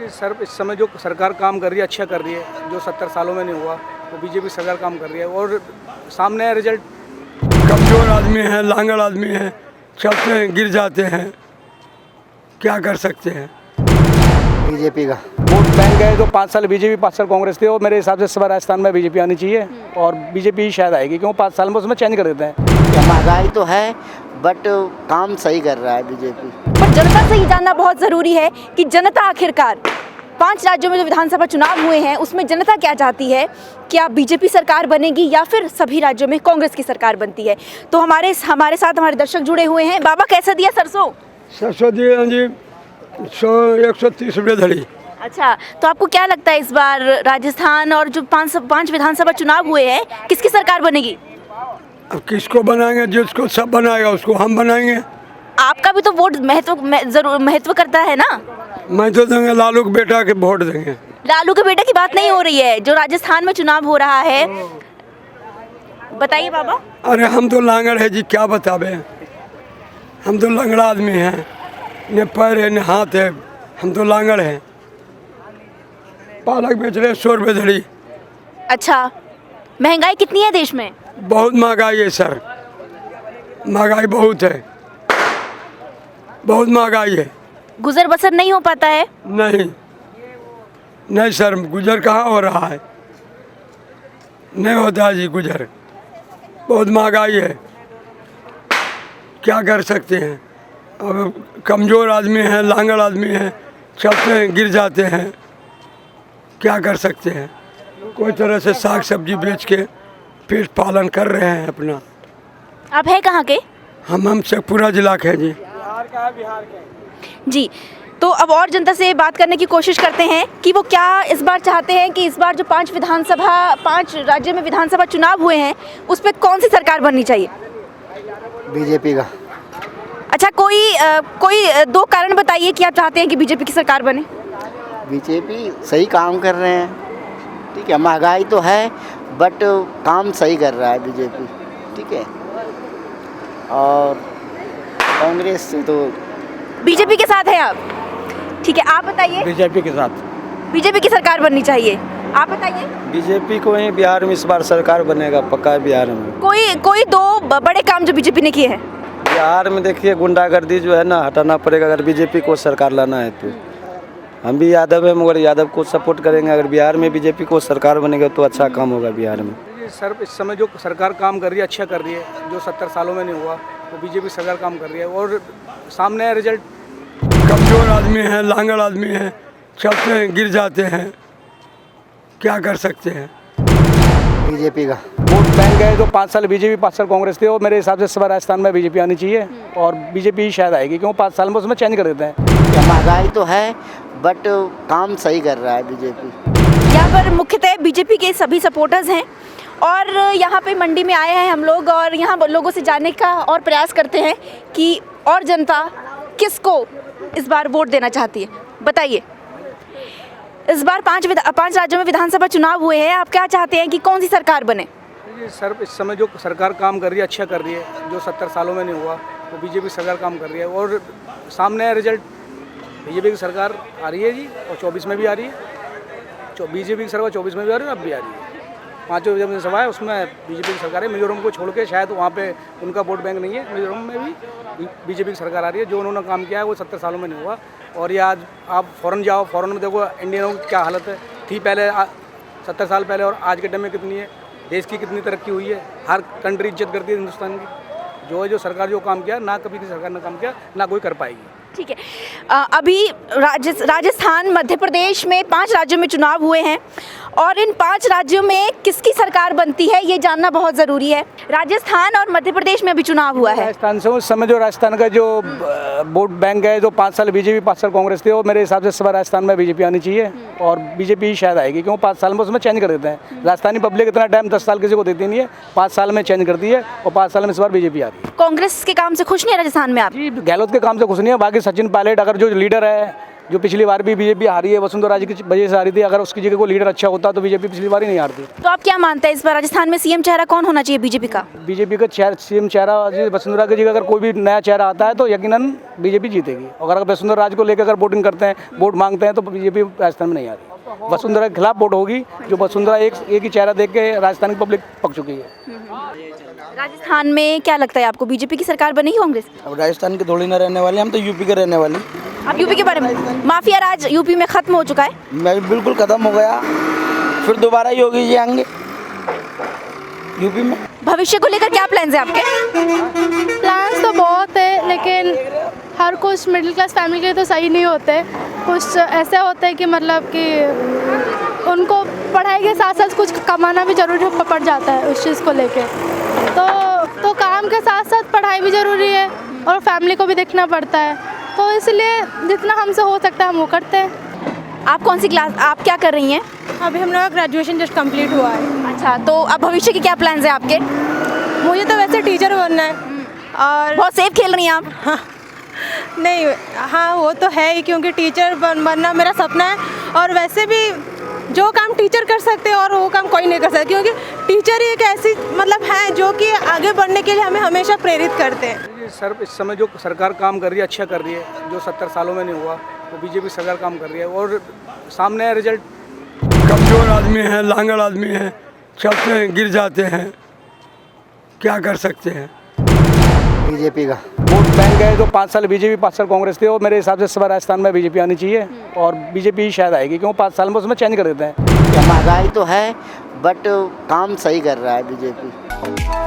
जी sir, इस समय जो सरकार काम कर रही है अच्छा कर रही है, जो 70 सालों में नहीं हुआ वो बीजेपी सरकार काम कर रही है और सामने है रिजल्ट। कमज़ोर आदमी हैं, लांगड़ आदमी हैं, चलते हैं गिर जाते हैं, क्या कर सकते हैं। बीजेपी का वोट बैंक है जो 5 साल बीजेपी 5 साल कांग्रेस थी और मेरे हिसाब से इस बार राजस्थान में बीजेपी आनी चाहिए और बीजेपी ही शायद आएगी क्योंकि 5 साल में उसमें चेंज कर देते हैं। महंगाई तो है बट काम सही कर रहा है बीजेपी। पर जनता से ये जानना बहुत ज़रूरी है कि जनता आखिरकार 5 राज्यों में जो विधानसभा चुनाव हुए हैं उसमें जनता क्या चाहती है, क्या बीजेपी सरकार बनेगी या फिर सभी राज्यों में कांग्रेस की सरकार बनती है। तो हमारे साथ हमारे दर्शक जुड़े हुए हैं। बाबा कैसा दिया सरसों? सरसों दिए जी 130 रुपये धड़ी। अच्छा, तो आपको क्या लगता है इस बार राजस्थान और जो 5 विधानसभा चुनाव हुए हैं किसकी सरकार बनेगी? अब किसको बनाएंगे, जिसको सब बनाएगा उसको हम बनाएंगे। आपका भी तो वोट जरूर महत्व करता है ना। मैं तो देंगे लालू के बेटा के वोट देंगे। लालू के बेटे की बात नहीं हो रही है, जो राजस्थान में चुनाव हो रहा है, बताइए बाबा। अरे हम तो लांगड़ है जी, क्या बतावे, हम तो लंगड़ा आदमी हैं, न पैर है न हाथ है, हम तो लांगड़ हैं। पालक बेच रहे 100 रुपये धड़ी। अच्छा, महंगाई कितनी है देश में? बहुत महंगाई है सर, महंगाई बहुत है, बहुत महंगाई है। गुजर बसर नहीं हो पाता है? नहीं नहीं सर, गुजर कहाँ हो रहा है, नहीं होता है जी गुजर, बहुत महंगाई है, क्या कर सकते हैं। अब कमज़ोर आदमी हैं, लांगड़ आदमी हैं, चलते हैं गिर जाते हैं, क्या कर सकते हैं। कोई तरह से साग सब्जी बेच के पेट पालन कर रहे हैं अपना। आप है कहाँ के? हम शेखपुरा जिला के हैं जी। जी, तो अब और जनता से बात करने की कोशिश करते हैं कि वो क्या इस बार चाहते हैं कि इस बार जो 5 राज्यों में विधानसभा चुनाव हुए हैं उस पर कौन सी सरकार बननी चाहिए? बीजेपी का। अच्छा, कोई 2 कारण बताइए कि आप चाहते हैं कि बीजेपी की सरकार बने। बीजेपी सही काम कर रहे हैं, ठीक है। महंगाई तो है बट काम सही कर रहा है बीजेपी, ठीक है। और कांग्रेस से तो बीजेपी के साथ हैं आप, ठीक है। आप बताइए। बीजेपी के साथ बीजेपी की सरकार बननी चाहिए, आप बताइए। बीजेपी को ही बिहार में इस बार सरकार बनेगा पक्का है बिहार में। कोई 2 बड़े काम जो बीजेपी ने किए हैं। बिहार में देखिए गुंडागर्दी जो है ना हटाना पड़ेगा अगर बीजेपी को सरकार लाना है तो। हम भी यादव हैं मगर यादव को सपोर्ट करेंगे, अगर बिहार में बीजेपी को सरकार बनेगा तो अच्छा काम होगा बिहार में। सर, इस समय जो सरकार काम कर रही है अच्छा कर रही है, जो 70 सालों में नहीं हुआ वो बीजेपी सरकार काम कर रही है और सामने है रिजल्ट। कमज़ोर आदमी हैं, लांगड़ आदमी हैं, चलते हैं गिर जाते हैं, क्या कर सकते हैं। बीजेपी का वोट बैंक है जो 5 साल बीजेपी 5 साल कांग्रेस थी और मेरे हिसाब से इस बार राजस्थान में बीजेपी आनी चाहिए और बीजेपी ही शायद आएगी क्योंकि 5 साल में उसमें चेंज कर देते हैं। महंगाई तो है बट काम सही कर रहा है बीजेपी। यहाँ पर मुख्यतः बीजेपी के सभी सपोर्टर्स हैं और यहाँ पे मंडी में आए हैं हम लोग और यहाँ लोगों से जानने का और प्रयास करते हैं कि और जनता किसको इस बार वोट देना चाहती है। बताइए, इस बार 5 राज्यों में विधानसभा चुनाव हुए हैं, आप क्या चाहते हैं कि कौन सी सरकार बने? जी सर, इस समय जो सरकार काम कर रही है अच्छा कर रही है, जो 70 सालों में नहीं हुआ वो बीजेपी सरकार काम कर रही है और सामने है रिजल्ट। बीजेपी की सरकार आ रही है जी और 24 में भी आ रही है, बीजेपी की सरकार 24 में भी आ रही है, अब भी आ रही है। 5 विधानसभा है उसमें बीजेपी की सरकार है। मिजोरम को छोड़ के शायद वहाँ पे उनका वोट बैंक नहीं है, मिजोरम में भी बीजेपी की सरकार आ रही है। जो उन्होंने काम किया है वो 70 सालों में नहीं हुआ। और ये आज आप फ़ॉरेन जाओ, फ़ॉरेन में देखो इंडियनों की क्या हालत है थी पहले 70 साल पहले और आज के टाइम में कितनी है, देश की कितनी तरक्की हुई है। हर कंट्री इज्जत करती है हिंदुस्तान की। जो सरकार जो काम किया ना कभी की सरकार ने काम किया ना कोई कर पाएगी। ठीक है, अभी राजस्थान मध्य प्रदेश में 5 राज्यों में चुनाव हुए हैं और इन 5 राज्यों में किसकी सरकार बनती है ये जानना बहुत ज़रूरी है। राजस्थान और मध्य प्रदेश में अभी चुनाव हुआ है। राजस्थान से उस समय जो राजस्थान का जो वोट बैंक है जो 5 साल बीजेपी 5 साल कांग्रेस थी और मेरे हिसाब से इस बार राजस्थान में बीजेपी आनी चाहिए और बीजेपी ही शायद आएगी क्योंकि 5 साल में उसमें चेंज कर देते हैं। राजस्थानी पब्लिक इतना टाइम 10 साल किसी को देती नहीं है, 5 साल में चेंज करती है और 5 साल में इस बार बीजेपी आ रही है। कांग्रेस के काम से खुश नहीं है राजस्थान में आप? जी, गहलोत के काम से खुश नहीं है। बाकी सचिन पायलट अगर जो लीडर है जो पिछली बार भी बीजेपी हारी है वसुंधरा राजे की वजह से हारी थी। अगर उसकी जगह कोई लीडर अच्छा होता तो बीजेपी पिछली बार ही नहीं हारती। तो आप क्या मानते हैं इस बार राजस्थान में सीएम चेहरा कौन होना चाहिए बीजेपी का? बीजेपी का सीएम चेहरा वसुंधरा की जगह अगर कोई भी नया चेहरा आता है तो यकीनन बीजेपी जीतेगी। अगर वसुंधरा राजे को लेकर अगर वोटिंग करते हैं, वोट मांगते हैं तो बीजेपी राजस्थान में नहीं आ रही। वसुंधरा के खिलाफ वोट होगी। जो वसुंधरा एक ही चेहरा देख के राजस्थान की पब्लिक पक चुकी है। राजस्थान में क्या लगता है आपको, बीजेपी की सरकार बनेगी कांग्रेस? अब राजस्थान के थोड़ी ना रहने वाले, हम तो यूपी के रहने वाले। आप यूपी के बारे में, माफिया राज यूपी में खत्म हो चुका है? मैं बिल्कुल खत्म हो गया, फिर दोबारा योगी जी आएंगे यूपी में। भविष्य को लेकर क्या प्लान्स हैं आपके? प्लान्स तो बहुत है, लेकिन हर कुछ मिडिल क्लास फैमिली के लिए तो सही नहीं होते। कुछ ऐसे होते हैं कि मतलब कि उनको पढ़ाई के साथ साथ कुछ कमाना भी ज़रूरी पड़ जाता है उस चीज़ को लेके। तो काम के साथ साथ पढ़ाई भी ज़रूरी है और फैमिली को भी देखना पड़ता है, तो इसलिए जितना हमसे हो सकता है हम वो करते हैं। आप कौन सी क्लास, आप क्या कर रही हैं? अभी हम लोग का ग्रेजुएशन जस्ट कंप्लीट हुआ है। अच्छा, तो अब भविष्य के क्या प्लान्स हैं आपके? मुझे तो वैसे टीचर बनना है। और बहुत सेफ खेल रही हैं आप। हाँ, नहीं, हाँ वो तो है ही, क्योंकि टीचर बनना मेरा सपना है। और वैसे भी जो काम टीचर कर सकते हैं और वो काम कोई नहीं कर सकता, क्योंकि टीचर ही एक ऐसी मतलब है जो कि आगे बढ़ने के लिए हमें हमेशा प्रेरित करते हैं। ये सर इस समय जो सरकार काम कर रही है अच्छा कर रही है, जो 70 सालों में नहीं हुआ वो बीजेपी सरकार काम कर रही है और सामने रिजल्ट। कमज़ोर आदमी हैं, लांगड़ आदमी हैं, चलते हैं गिर जाते हैं, क्या कर सकते हैं। बीजेपी का वोट बैंक है जो 5 साल बीजेपी 5 साल कांग्रेस थी और मेरे हिसाब से इस बार राजस्थान में बीजेपी आनी चाहिए और बीजेपी ही शायद आएगी, क्योंकि 5 साल में उसमें चेंज कर देते हैं। महंगाई तो है बट काम सही कर रहा है बीजेपी।